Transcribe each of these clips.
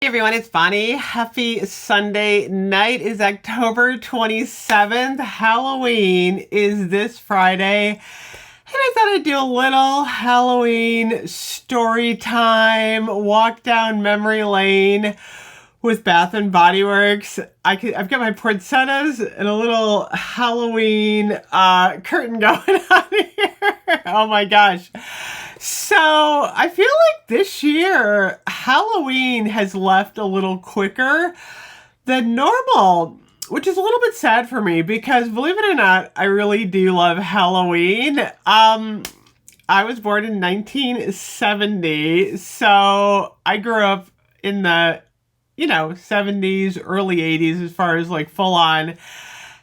Hey everyone, it's Bonnie. Happy Sunday night. Is October 27th. Halloween is this Friday. And I thought I'd do a little Halloween story time, walk down memory lane with Bath and Body Works. I've got my poinsettias and a little Halloween curtain going on here. Oh my gosh. So I feel like this year Halloween has left a little quicker than normal, which is a little bit sad for me because, believe it or not, I really do love Halloween. I was born in 1970, so I grew up in the 70s, early 80s as far as like full on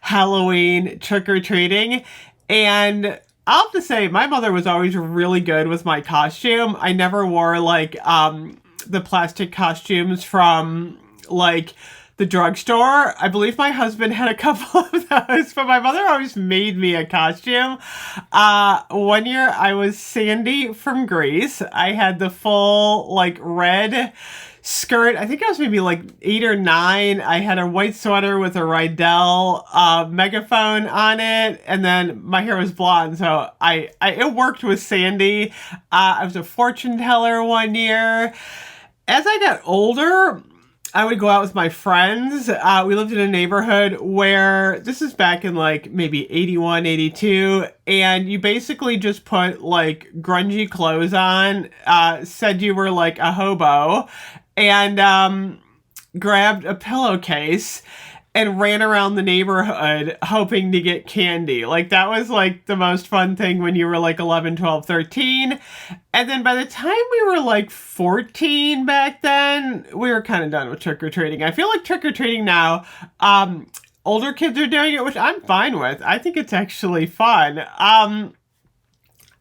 Halloween trick-or-treating. And I'll have to say, my mother was always really good with my costume. I never wore like the plastic costumes from like the drugstore. I believe my husband had a couple of those, but my mother always made me a costume. One year I was Sandy from Grease. I had the full like red skirt. I think I was maybe like 8 or 9. I had a white sweater with a Rydell megaphone on it, and then my hair was blonde, so it worked with Sandy. I was a fortune teller one year. As I got older, I would go out with my friends. We lived in a neighborhood where, this is back in like maybe 81, 82, and you basically just put like grungy clothes on, said you were like a hobo, and grabbed a pillowcase and ran around the neighborhood hoping to get candy. Like, that was like the most fun thing when you were like 11, 12, 13. And then by the time we were like 14 back then, we were kind of done with trick-or-treating. I feel like trick-or-treating now, older kids are doing it, which I'm fine with. I think it's actually fun.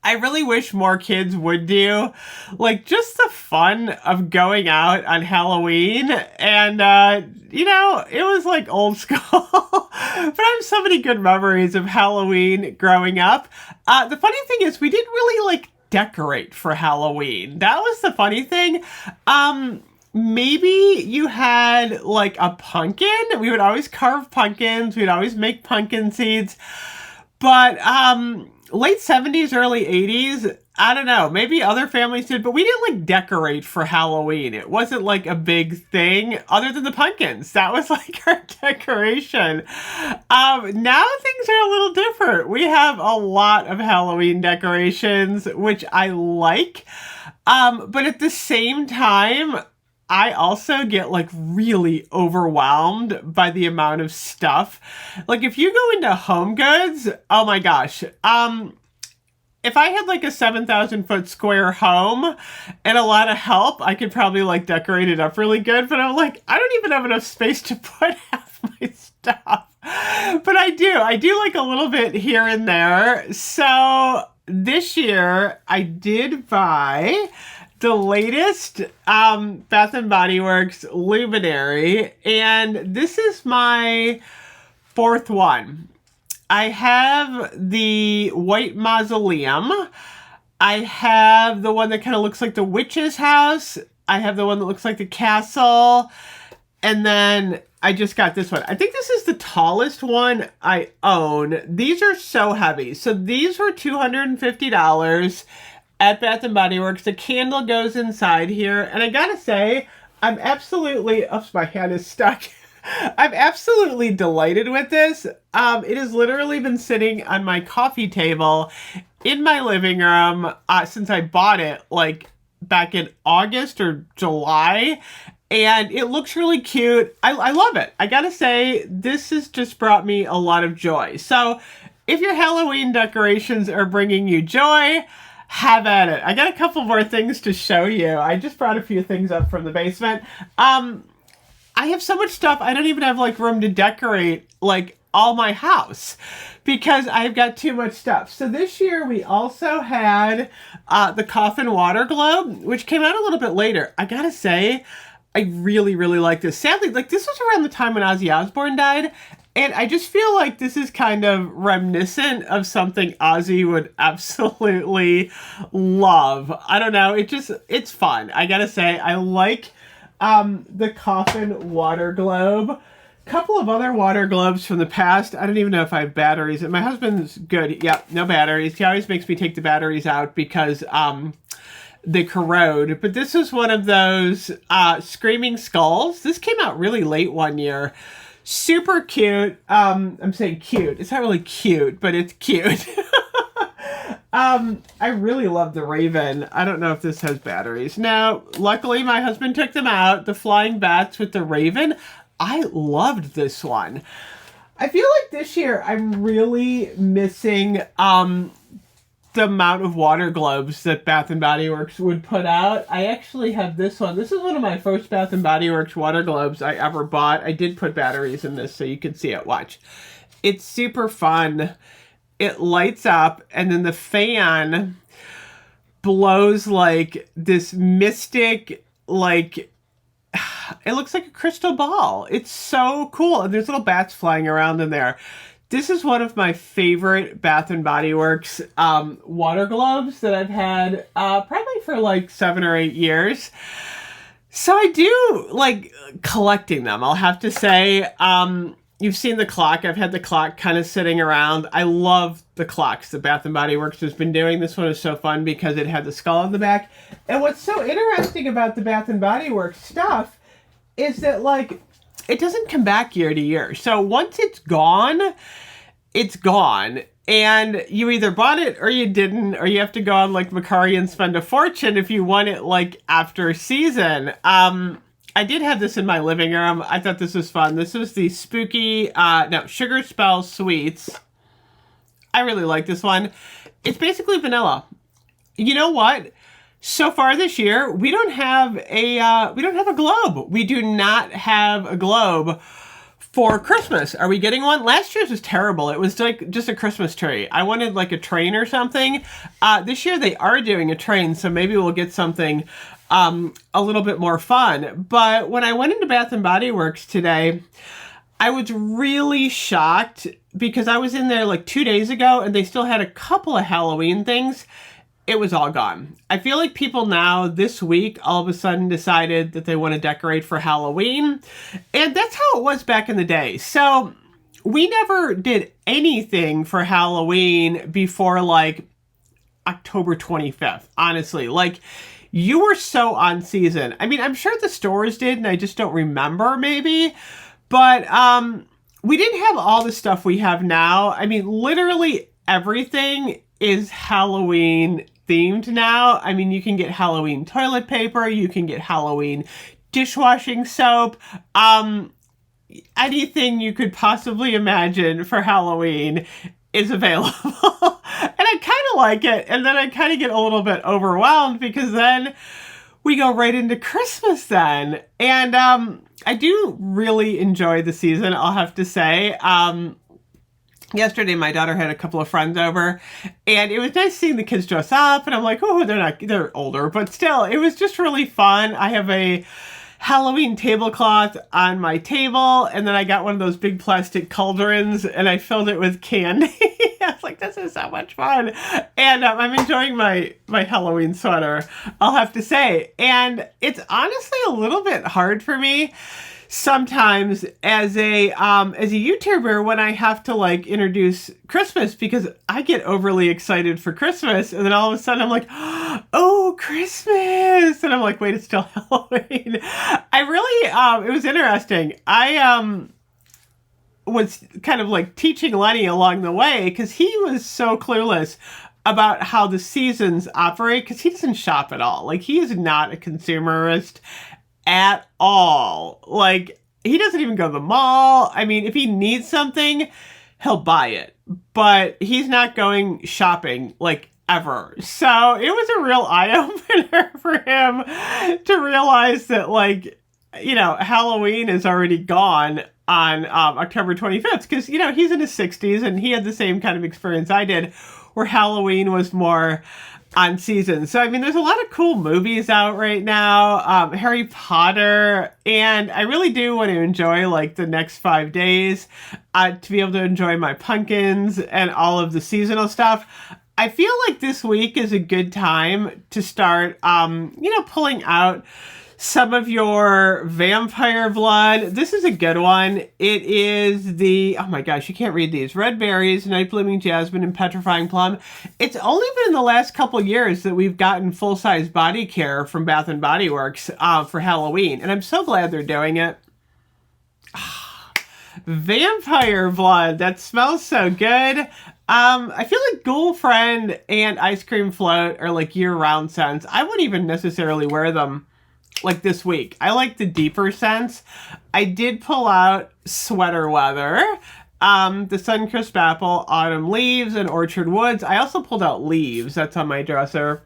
I really wish more kids would do like just the fun of going out on Halloween, and it was like old school. But I have so many good memories of Halloween growing up. The funny thing is, we didn't really like decorate for Halloween. That was the funny thing. Maybe you had like a pumpkin. We would always carve pumpkins. We'd always make pumpkin seeds. But late 70s, early 80s, I don't know, maybe other families did, but we didn't like decorate for Halloween. It wasn't like a big thing other than the pumpkins. That was like our decoration. Now things are a little different. We have a lot of Halloween decorations, which I like. But at the same time, I also get like really overwhelmed by the amount of stuff. Like, if you go into Home Goods, oh my gosh. If I had like a 7,000 foot square home and a lot of help, I could probably like decorate it up really good. But I'm like, I don't even have enough space to put half my stuff. But I do like a little bit here and there. So this year I did buy the latest Bath and Body Works luminary, and this is my 4th one. I have the white mausoleum. I have the one that kind of looks like the witch's house. I have the one that looks like the castle. And then I just got this one. I think this is the tallest one I own. These are so heavy. So these were $250 at Bath and Body Works. The candle goes inside here. And I gotta say, I'm absolutely... Oops, my hand is stuck. I'm absolutely delighted with this. It has literally been sitting on my coffee table in my living room since I bought it, like, back in August or July. And it looks really cute. I love it. I gotta say, this has just brought me a lot of joy. So, if your Halloween decorations are bringing you joy, have at it. I got a couple more things to show you. I just brought a few things up from the basement. I have so much stuff, I don't even have like room to decorate like all my house because I've got too much stuff. So this year we also had the coffin water globe, which came out a little bit later. I gotta say, I really, really like this. Sadly, like, this was around the time when Ozzy Osbourne died, and I just feel like this is kind of reminiscent of something Ozzy would absolutely love. I don't know, it's fun. I gotta say, I like the coffin water globe. Couple of other water globes from the past. I don't even know if I have batteries. And my husband's good. Yeah, no batteries. He always makes me take the batteries out because they corrode. But this is one of those screaming skulls. This came out really late one year. Super cute. I'm saying cute. It's not really cute, but it's cute. I really love the Raven. I don't know if this has batteries. Now, luckily my husband took them out. The flying bats with the Raven. I loved this one. I feel like this year I'm really missing the amount of water globes that Bath & Body Works would put out. I actually have this one. This is one of my first Bath & Body Works water globes I ever bought. I did put batteries in this so you can see it. Watch. It's super fun. It lights up and then the fan blows like this mystic, like, it looks like a crystal ball. It's so cool. And there's little bats flying around in there. This is one of my favorite Bath & Body Works water globes that I've had probably for like 7 or 8 years. So I do like collecting them, I'll have to say. You've seen the clock. I've had the clock kind of sitting around. I love the clocks that Bath & Body Works has been doing. This one is so fun because it had the skull on the back. And what's so interesting about the Bath & Body Works stuff is that, like, it doesn't come back year to year. So once it's gone, it's gone. And you either bought it or you didn't, or you have to go on, like, Mercari and spend a fortune if you want it, like, after a season. I did have this in my living room. I thought this was fun. This was the spooky, Sugar Spell Sweets. I really like this one. It's basically vanilla. You know what? So far this year, we don't have a globe. We do not have a globe for Christmas. Are we getting one? Last year's was terrible. It was like just a Christmas tree. I wanted like a train or something. This year they are doing a train, so maybe we'll get something a little bit more fun. But when I went into Bath & Body Works today, I was really shocked because I was in there like 2 days ago and they still had a couple of Halloween things. It was all gone. I feel like people now this week all of a sudden decided that they want to decorate for Halloween. And that's how it was back in the day. So we never did anything for Halloween before like October 25th, honestly. Like, you were so on season. I mean, I'm sure the stores did, and I just don't remember maybe. But we didn't have all the stuff we have now. I mean, literally everything is Halloween themed now. I mean, you can get Halloween toilet paper. You can get Halloween dishwashing soap. Anything you could possibly imagine for Halloween is available. And I kind of like it. And then I kind of get a little bit overwhelmed because then we go right into Christmas then. And I do really enjoy the season, I'll have to say. Yesterday, my daughter had a couple of friends over, and it was nice seeing the kids dress up, and I'm like, oh, they're older, but still, it was just really fun. I have a Halloween tablecloth on my table, and then I got one of those big plastic cauldrons, and I filled it with candy. I was like, this is so much fun. And I'm enjoying my Halloween sweater, I'll have to say. And it's honestly a little bit hard for me sometimes as a YouTuber when I have to like introduce Christmas, because I get overly excited for Christmas and then all of a sudden I'm like, oh, Christmas, and I'm like, wait, it's still Halloween. I really it was interesting. I was kind of like teaching Lenny along the way because he was so clueless about how the seasons operate because he doesn't shop at all. Like, he is not a consumerist at all. Like, he doesn't even go to the mall. I mean, if he needs something, he'll buy it. But he's not going shopping, like, ever. So it was a real eye-opener for him to realize that, like, you know, Halloween is already gone on October 25th. Because, you know, he's in his 60s and he had the same kind of experience I did where Halloween was more on season. So, I mean, there's a lot of cool movies out right now. Harry Potter. And I really do want to enjoy, like, the next 5 days to be able to enjoy my pumpkins and all of the seasonal stuff. I feel like this week is a good time to start, you know, pulling out some of your vampire blood. This is a good one. It is the, oh my gosh, you can't read these. Red berries, night blooming jasmine, and petrifying plum. It's only been in the last couple years that we've gotten full-size body care from Bath and Body Works for Halloween, and I'm so glad they're doing it. Vampire blood, that smells so good. I feel like Ghoul Friend and Ice Cream Float are like year-round scents. I wouldn't even necessarily wear them like this week. I like the deeper scents. I did pull out Sweater Weather, the Suncrisp Apple, Autumn Leaves, and Orchard Woods. I also pulled out Leaves. That's on my dresser.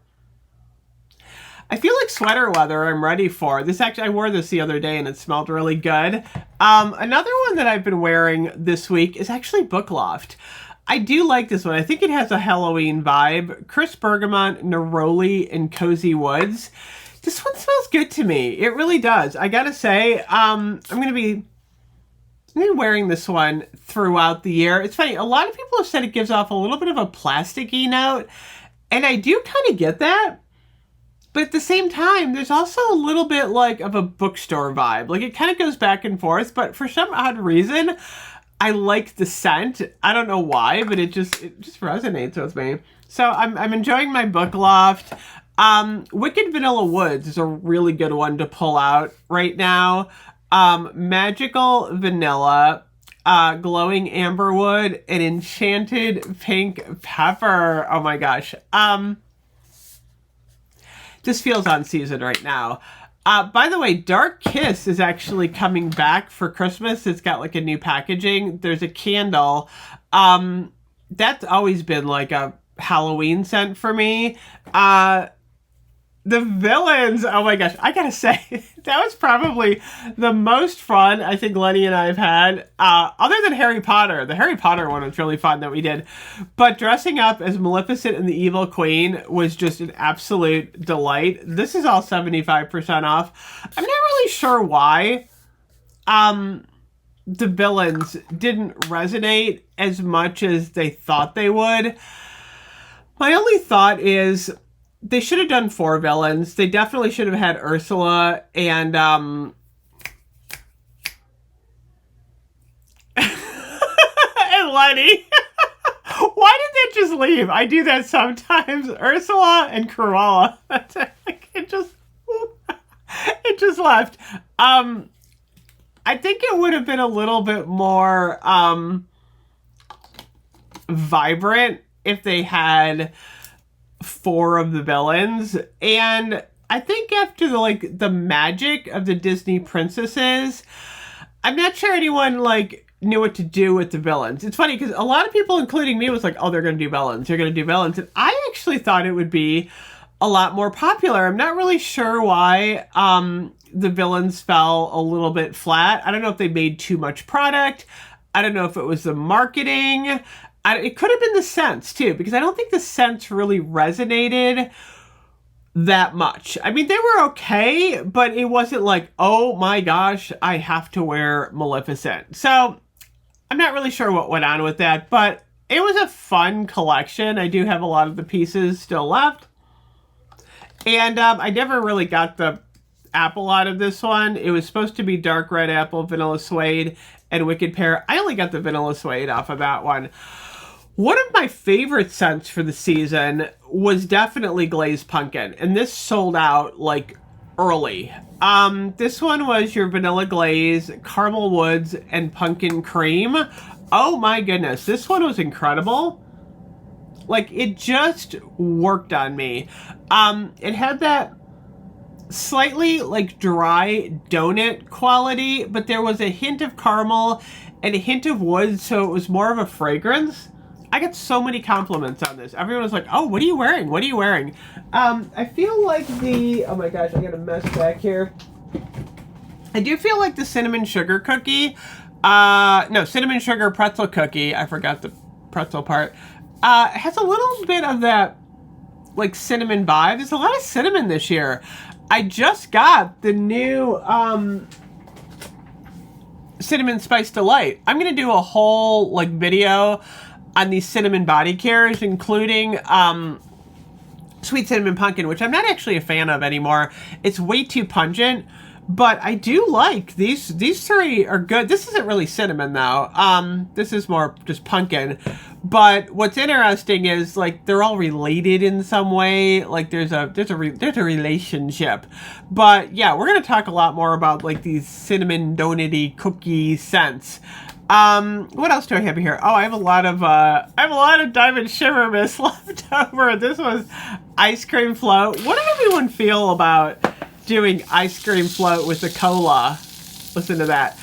I feel like Sweater Weather I'm ready for. This actually, I wore this the other day and it smelled really good. Another one that I've been wearing this week is actually Book Loft. I do like this one. I think it has a Halloween vibe. Chris Bergamot, Neroli, and Cozy Woods. This one smells good to me. It really does. I gotta say, I'm gonna be wearing this one throughout the year. It's funny, a lot of people have said it gives off a little bit of a plasticky note, and I do kind of get that. But at the same time, there's also a little bit like of a bookstore vibe. Like it kind of goes back and forth, but for some odd reason, I like the scent. I don't know why, but it just resonates with me. So I'm enjoying my Book Loft. Wicked Vanilla Woods is a really good one to pull out right now. Magical Vanilla, Glowing Amberwood, and Enchanted Pink Pepper. Oh my gosh. This feels on season right now. By the way, Dark Kiss is actually coming back for Christmas. It's got like a new packaging. There's a candle. That's always been like a Halloween scent for me. The villains, oh my gosh, I gotta say, that was probably the most fun I think Lenny and I have had, other than Harry Potter. The Harry Potter one was really fun that we did. But dressing up as Maleficent and the Evil Queen was just an absolute delight. This is all 75% off. I'm not really sure why the villains didn't resonate as much as they thought they would. My only thought is, they should have done 4 villains. They definitely should have had Ursula and and Lenny. Why did that just leave? I do that sometimes. Ursula and Cruella. It just left. I think it would have been a little bit more vibrant if they had 4 of the villains. And I think after the magic of the Disney princesses, I'm not sure anyone knew what to do with the villains. It's funny because a lot of people, including me, was like, oh, they're going to do villains. They're going to do villains. And I actually thought it would be a lot more popular. I'm not really sure why the villains fell a little bit flat. I don't know if they made too much product. I don't know if it was the marketing. It could have been the scents, too, because I don't think the scents really resonated that much. I mean, they were okay, but it wasn't like, oh my gosh, I have to wear Maleficent. So I'm not really sure what went on with that, but it was a fun collection. I do have a lot of the pieces still left. And I never really got the apple out of this one. It was supposed to be dark red apple, vanilla suede, and wicked pear. I only got the vanilla suede off of that one. One of my favorite scents for the season was definitely glazed pumpkin, and this sold out early. This one was your vanilla glaze, caramel woods, and pumpkin cream. Oh my goodness, this one was incredible. It just worked on me. It had that slightly dry donut quality, but there was a hint of caramel and a hint of wood, so it was more of a fragrance. I got so many compliments on this. Everyone was like, oh, what are you wearing? What are you wearing? I feel like oh my gosh, I got a mess back here. I do feel like the cinnamon sugar cookie, cinnamon sugar pretzel cookie, I forgot the pretzel part, has a little bit of that, cinnamon vibe. There's a lot of cinnamon this year. I just got the new, Cinnamon Spice Delight. I'm going to do a whole, video on these cinnamon body cares, including sweet cinnamon pumpkin, which I'm not actually a fan of anymore. It's way too pungent. But I do like these three are good. This isn't really cinnamon though. This is more just pumpkin. But what's interesting is like they're all related in some way. Like there's a relationship. But yeah, we're gonna talk a lot more about like these cinnamon donutty cookie scents. What else do I have here? Oh, I have a lot of Diamond Shimmer Mist left over. This was ice cream float. What did everyone feel about doing ice cream float with the cola? Listen to that.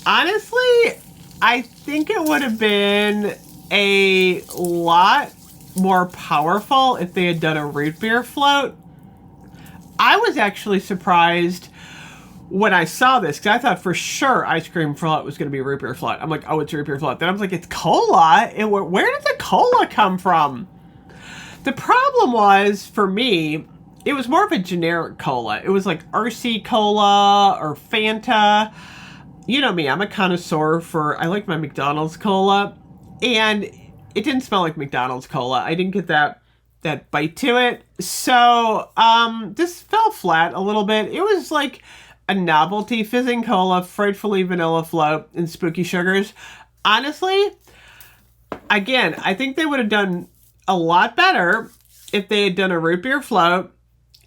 Honestly, I think it would have been a lot more powerful if they had done a root beer float. I was actually surprised when I saw this, because I thought for sure ice cream float was going to be root beer float. I'm like, oh, it's root beer float. Then I was like, it's cola? And where did the cola come from? The problem was, for me, it was more of a generic cola. It was like RC Cola or Fanta. You know me, I'm a connoisseur I like my McDonald's cola. And it didn't smell like McDonald's cola. I didn't get that bite to it. So, this fell flat a little bit. It was like a novelty fizzing cola, frightfully vanilla float, and spooky sugars. Honestly, again, I think they would have done a lot better if they had done a root beer float.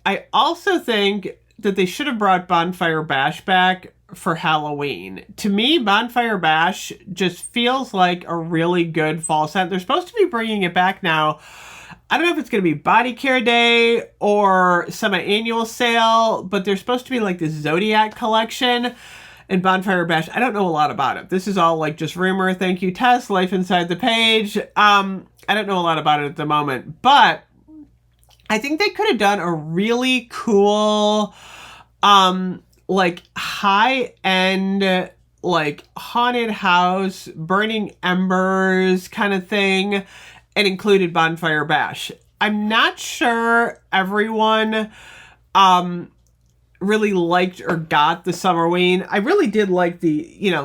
I also think that they should have brought Bonfire Bash back for Halloween. To me, Bonfire Bash just feels like a really good fall scent. They're supposed to be bringing it back now. I don't know if it's going to be Body Care Day or semi-annual sale, but they're supposed to be like this Zodiac collection. And Bonfire Bash, I don't know a lot about it. This is all like just rumor, thank you, Tess, life inside the page. I don't know a lot about it at the moment, but I think they could have done a really cool, like high-end, like haunted house, burning embers kind of thing, and included Bonfire Bash. I'm not sure everyone really liked or got the Summerween. I really did like the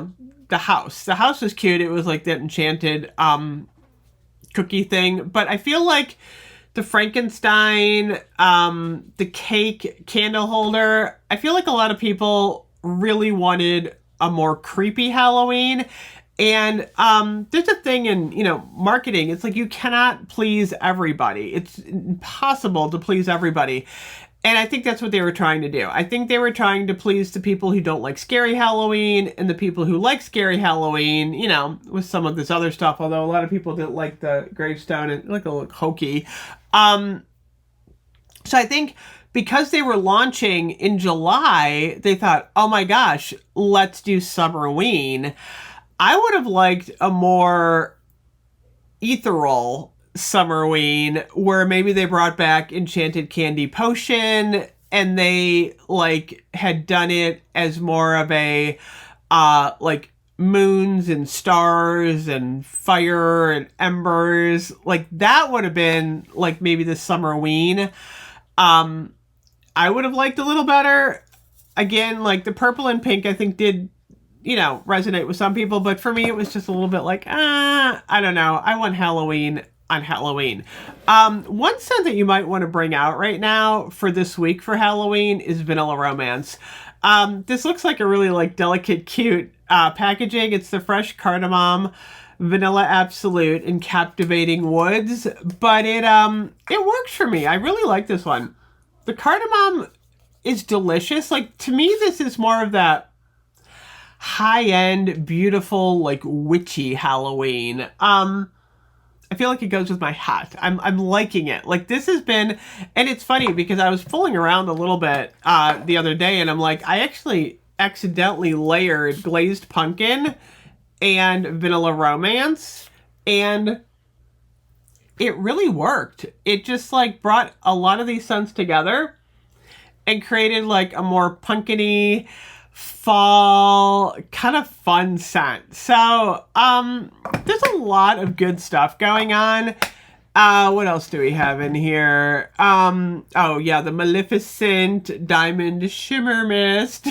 house. The house was cute. It was like that enchanted cookie thing. But I feel like the Frankenstein, the cake candle holder, I feel like a lot of people really wanted a more creepy Halloween. And there's a thing in, marketing. It's like you cannot please everybody. It's impossible to please everybody. And I think that's what they were trying to do. I think they were trying to please the people who don't like scary Halloween and the people who like scary Halloween, with some of this other stuff. Although a lot of people didn't like the gravestone and like a little hokey. So I think because they were launching in July, they thought, oh my gosh, let's do Summerween. I would have liked a more ethereal Summerween where maybe they brought back Enchanted Candy Potion and they like had done it as more of a like moons and stars and fire and embers. Like that would have been like maybe the Summerween. I would have liked a little better. Again, like the purple and pink I think did resonate with some people, but for me it was just a little bit like, I don't know. I want Halloween on Halloween. One scent that you might want to bring out right now for this week for Halloween is Vanilla Romance. This looks like a really like delicate, cute packaging. It's the fresh cardamom, vanilla absolute, and captivating woods, but it works for me. I really like this one. The cardamom is delicious. Like to me, this is more of that high-end, beautiful, like witchy Halloween. I feel like it goes with my hat. I'm liking it. Like this has been, and it's funny because I was fooling around a little bit the other day, and I'm like, I actually accidentally layered glazed pumpkin and vanilla romance, and it really worked. It just like brought a lot of these scents together and created like a more pumpkin-y, fall kind of fun scent. So there's a lot of good stuff going on. What else do we have in here? Oh yeah, the Maleficent Diamond Shimmer Mist.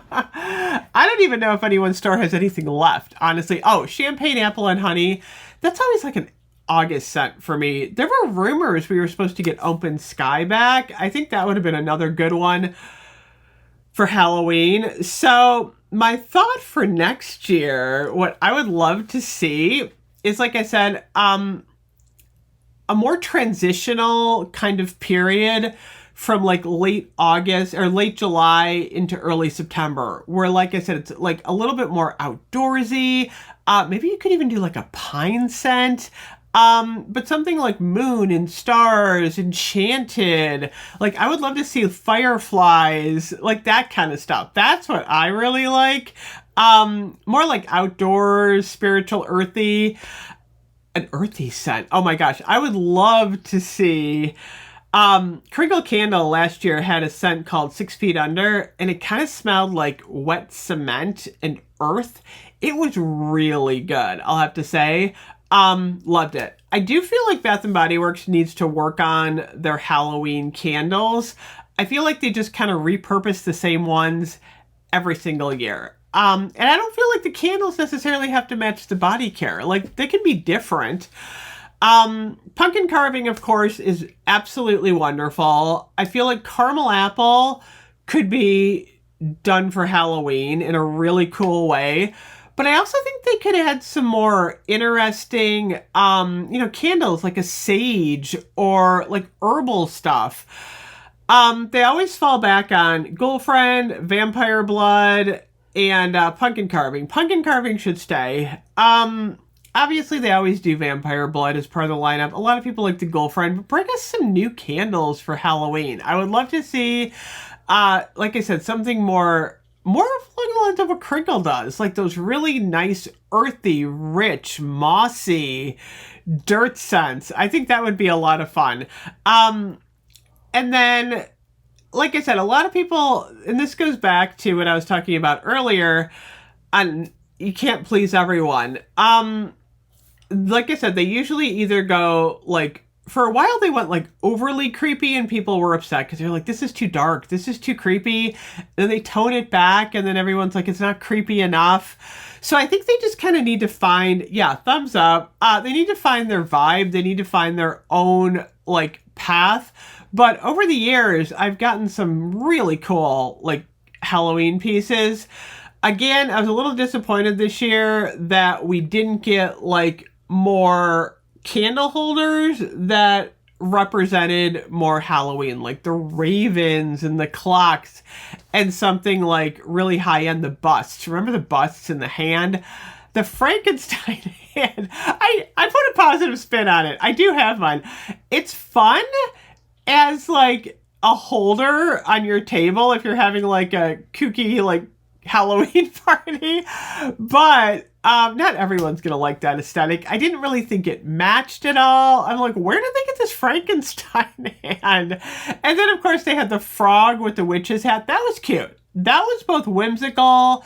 I don't even know if anyone's store has anything left, honestly. Oh, champagne apple and honey. That's always like an August scent for me. There were rumors we were supposed to get Open Sky back. I think that would have been another good one for Halloween. So my thought for next year, what I would love to see is, like I said, a more transitional kind of period from like late August or late July into early September, where, like I said, it's like a little bit more outdoorsy. Maybe you could even do like a pine scent. But something like Moon and Stars, Enchanted, like I would love to see fireflies, like that kind of stuff. That's what I really like. More like outdoors, spiritual, earthy. An earthy scent. Oh my gosh, I would love to see. Crinkle Candle last year had a scent called 6 Feet Under, and it kind of smelled like wet cement and earth. It was really good, I'll have to say. Loved it. I do feel like Bath and Body Works needs to work on their Halloween candles. I feel like they just kind of repurpose the same ones every single year. And I don't feel like the candles necessarily have to match the body care. Like, they can be different. Pumpkin carving, of course, is absolutely wonderful. I feel like caramel apple could be done for Halloween in a really cool way. But I also think they could add some more interesting, candles like a sage or like herbal stuff. They always fall back on girlfriend, vampire blood, and pumpkin carving. Pumpkin carving should stay. Obviously, they always do vampire blood as part of the lineup. A lot of people like the girlfriend, but bring us some new candles for Halloween. I would love to see, like I said, something more of the lines of what Crinkle does. Like those really nice, earthy, rich, mossy dirt scents. I think that would be a lot of fun. And then, like I said, a lot of people, and this goes back to what I was talking about earlier, on you can't please everyone. Like I said, they usually either go like, for a while they went like overly creepy and people were upset because they're like, this is too dark, this is too creepy. And then they tone it back and then everyone's like, it's not creepy enough. So I think they just kind of need to find, thumbs up. They need to find their vibe. They need to find their own like path. But over the years, I've gotten some really cool like Halloween pieces. Again, I was a little disappointed this year that we didn't get like more candle holders that represented more Halloween, like the ravens and the clocks, and something like really high end, the busts. Remember the busts in the hand? The Frankenstein hand. I put a positive spin on it. I do have mine. It's fun as like a holder on your table if you're having like a kooky like Halloween party, but not everyone's gonna like that aesthetic. I didn't really think it matched at all. I'm like, where did they get this Frankenstein hand? And then of course they had the frog with the witch's hat. That was cute. That was both whimsical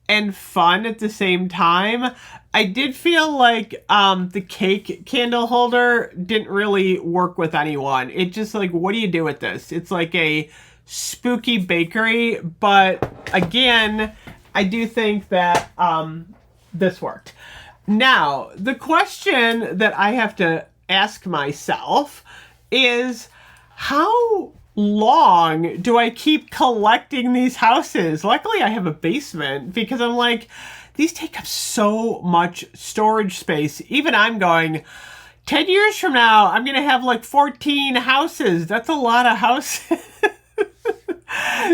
and fun at the same time. I did feel like the cake candle holder didn't really work with anyone. It just like, what do you do with this? It's like a spooky bakery, but again, I do think that this worked. Now, the question that I have to ask myself is, how long do I keep collecting these houses? Luckily, I have a basement because I'm like, these take up so much storage space. Even I'm going, 10 years from now, I'm going to have like 14 houses. That's a lot of houses.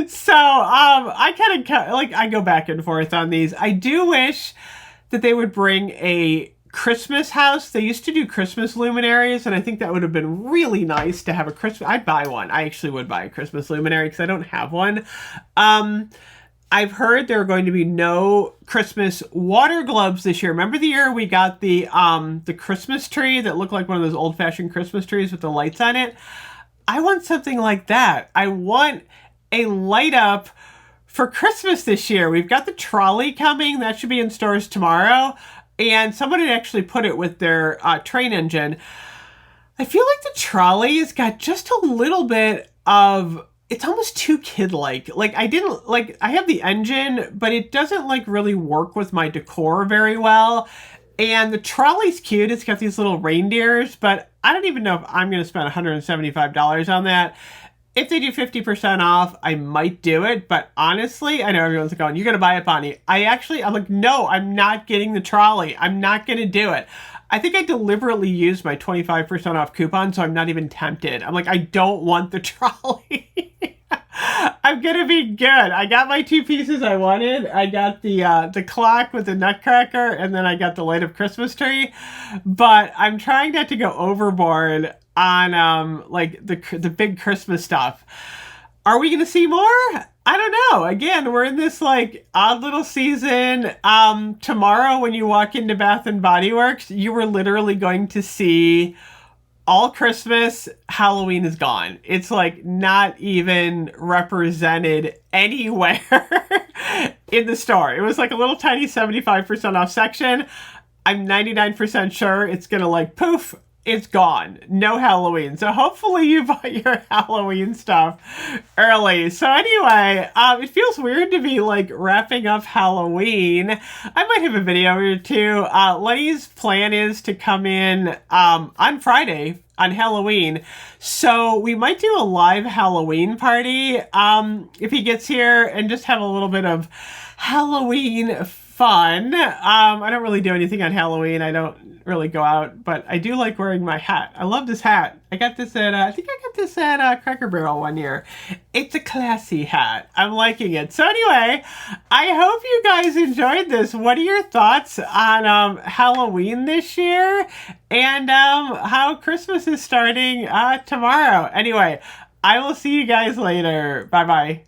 So, I kind of, like, I go back and forth on these. I do wish that they would bring a Christmas house. They used to do Christmas luminaries, and I think that would have been really nice to have a Christmas. I'd buy one. I actually would buy a Christmas luminary because I don't have one. I've heard there are going to be no Christmas water globes this year. Remember the year we got the Christmas tree that looked like one of those old-fashioned Christmas trees with the lights on it? I want something like that. I want a light up for Christmas this year. We've got the trolley coming. That should be in stores tomorrow. And somebody actually put it with their train engine. I feel like the trolley has got just a little bit of, it's almost too kid-like. Like, I have the engine, but it doesn't like really work with my decor very well. And the trolley's cute. It's got these little reindeers, but I don't even know if I'm going to spend $175 on that. If they do 50% off, I might do it. But honestly, I know everyone's going, you're going to buy it, Bonnie. I'm like, no, I'm not getting the trolley. I'm not going to do it. I think I deliberately used my 25% off coupon, so I'm not even tempted. I'm like, I don't want the trolley. I'm gonna be good. I got my two pieces I wanted. I got the clock with the nutcracker, and then I got the light of Christmas tree. But I'm trying not to go overboard on like the big Christmas stuff. Are we gonna see more? I don't know. Again, we're in this like odd little season. Tomorrow when you walk into Bath and Body Works, you were literally going to see all Christmas. Halloween is gone. It's like not even represented anywhere in the store. It was like a little tiny 75% off section. I'm 99% sure it's gonna like poof, it's gone. No Halloween. So hopefully you bought your Halloween stuff early. So anyway, it feels weird to be like wrapping up Halloween. I might have a video or two. Lenny's plan is to come in on Friday on Halloween. So we might do a live Halloween party if he gets here and just have a little bit of Halloween fun. I don't really do anything on Halloween. I don't really go out, but I do like wearing my hat. I love this hat. I got this at, I think I got this at Cracker Barrel one year. It's a classy hat. I'm liking it. So anyway, I hope you guys enjoyed this. What are your thoughts on Halloween this year? And how Christmas is starting tomorrow? Anyway, I will see you guys later. Bye-bye.